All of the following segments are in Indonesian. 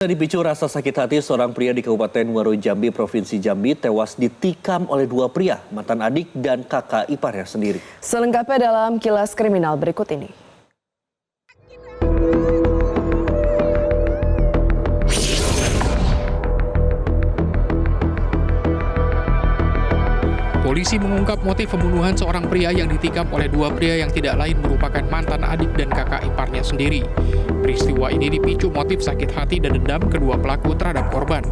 Dipicu rasa sakit hati, seorang pria di Kabupaten Muaro Jambi, Provinsi Jambi tewas ditikam oleh dua pria, mantan adik dan kakak iparnya sendiri. Selengkapnya dalam kilas kriminal berikut ini. Polisi mengungkap motif pembunuhan seorang pria yang ditikam oleh dua pria yang tidak lain merupakan mantan adik dan kakak iparnya sendiri. Peristiwa ini dipicu motif sakit hati dan dendam kedua pelaku terhadap korban.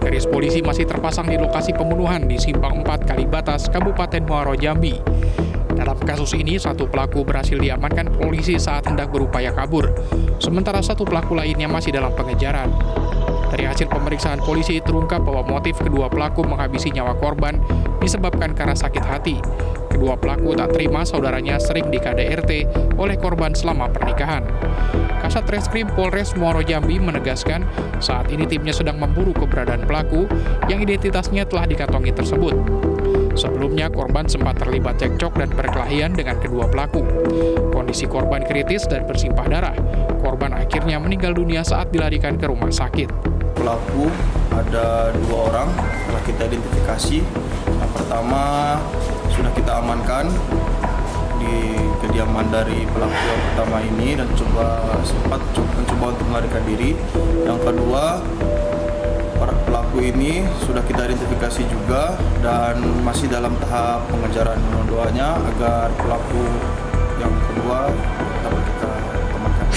Garis polisi masih terpasang di lokasi pembunuhan di Simpang 4 Kalibatas, Kabupaten Muaro Jambi. Dalam kasus ini, satu pelaku berhasil diamankan polisi saat hendak berupaya kabur, sementara satu pelaku lainnya masih dalam pengejaran. Dari hasil pemeriksaan polisi terungkap bahwa motif kedua pelaku menghabisi nyawa korban disebabkan karena sakit hati. Kedua pelaku tak terima saudaranya sering di KDRT oleh korban selama pernikahan. Kasat Reskrim Polres Muaro Jambi menegaskan saat ini timnya sedang memburu keberadaan pelaku yang identitasnya telah dikantongi tersebut. Sebelumnya korban sempat terlibat cekcok dan perkelahian dengan kedua pelaku. Kondisi korban kritis dan bersimpah darah. Korban akhirnya meninggal dunia saat dilarikan ke rumah sakit. Pelaku ada dua orang, telah kita identifikasi. Yang pertama sudah kita amankan di kediaman dari pelaku yang pertama ini dan sempat mencoba untuk melarikan diri. Yang kedua, para pelaku ini sudah kita identifikasi juga dan masih dalam tahap pengejaran. Doanya agar pelaku yang kedua dapat kita amankan.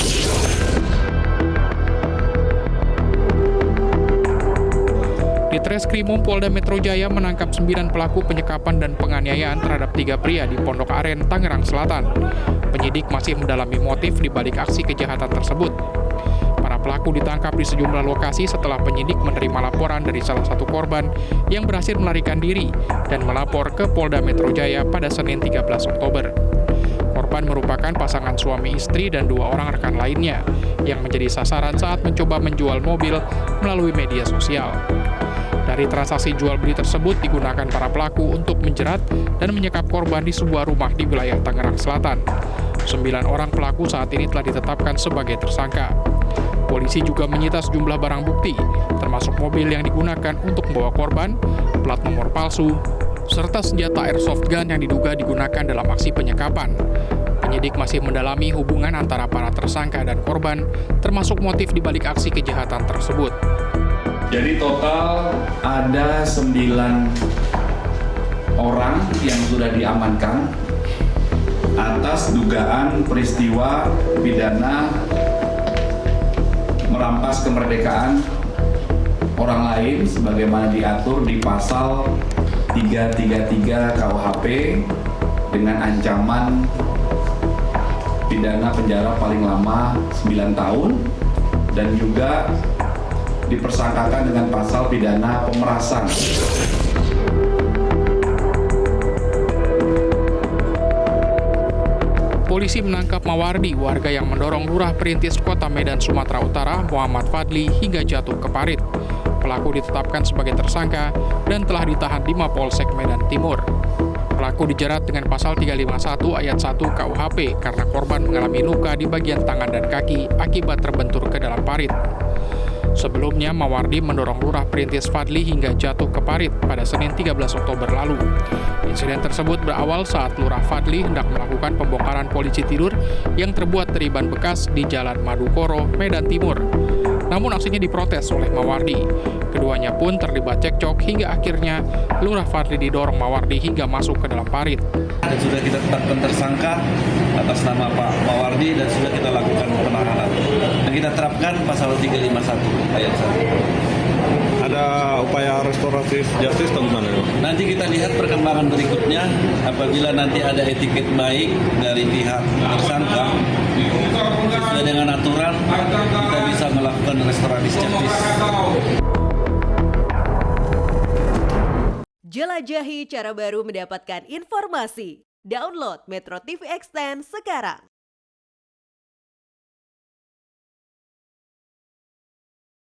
Ditreskrimum Polda Metro Jaya menangkap 9 pelaku penyekapan dan penganiayaan terhadap 3 pria di Pondok Aren, Tangerang Selatan. Penyidik masih mendalami motif di balik aksi kejahatan tersebut. Para pelaku ditangkap di sejumlah lokasi setelah penyidik menerima laporan dari salah satu korban yang berhasil melarikan diri dan melapor ke Polda Metro Jaya pada Senin 13 Oktober. Korban merupakan pasangan suami istri dan 2 orang rekan lainnya yang menjadi sasaran saat mencoba menjual mobil melalui media sosial. Dari transaksi jual beli tersebut digunakan para pelaku untuk menjerat dan menyekap korban di sebuah rumah di wilayah Tangerang Selatan. 9 orang pelaku saat ini telah ditetapkan sebagai tersangka. Polisi juga menyita sejumlah barang bukti, termasuk mobil yang digunakan untuk membawa korban, plat nomor palsu, serta senjata airsoft gun yang diduga digunakan dalam aksi penyekapan. Penyidik masih mendalami hubungan antara para tersangka dan korban, termasuk motif di balik aksi kejahatan tersebut. Jadi total ada 9 orang yang sudah diamankan atas dugaan peristiwa pidana merampas kemerdekaan orang lain sebagaimana diatur di pasal 333 KUHP dengan ancaman pidana penjara paling lama 9 tahun dan juga dipersangkakan dengan pasal pidana pemerasan. Polisi menangkap Mawardi, warga yang mendorong Lurah Perintis Kota Medan, Sumatera Utara, Muhammad Fadli, hingga jatuh ke parit. Pelaku ditetapkan sebagai tersangka dan telah ditahan di Mapolsek Medan Timur. Pelaku dijerat dengan pasal 351 ayat 1 KUHP karena korban mengalami luka di bagian tangan dan kaki akibat terbentur ke dalam parit. Sebelumnya, Mawardi mendorong Lurah Perintis Fadli hingga jatuh ke parit pada Senin 13 Oktober lalu. Insiden tersebut berawal saat Lurah Fadli hendak melakukan pembongkaran polisi tidur yang terbuat dari ban bekas di Jalan Madukoro, Medan Timur. Namun aksinya diprotes oleh Mawardi. Keduanya pun terlibat cekcok hingga akhirnya Lurah Fadli didorong Mawardi hingga masuk ke dalam parit. Dan sudah kita tetapkan tersangka atas nama Pak Mawardi dan sudah kita lakukan penahanan. Dan kita terapkan pasal 351 ayat 1. Ada upaya restoratif justice atau gimana? Nanti kita lihat perkembangan berikutnya. Apabila nanti ada etiket baik dari pihak tersangka sesuai dengan aturan, kita bisa melakukan restoratif justice. Jelajahi cara baru mendapatkan informasi. Download Metro TV Extend sekarang.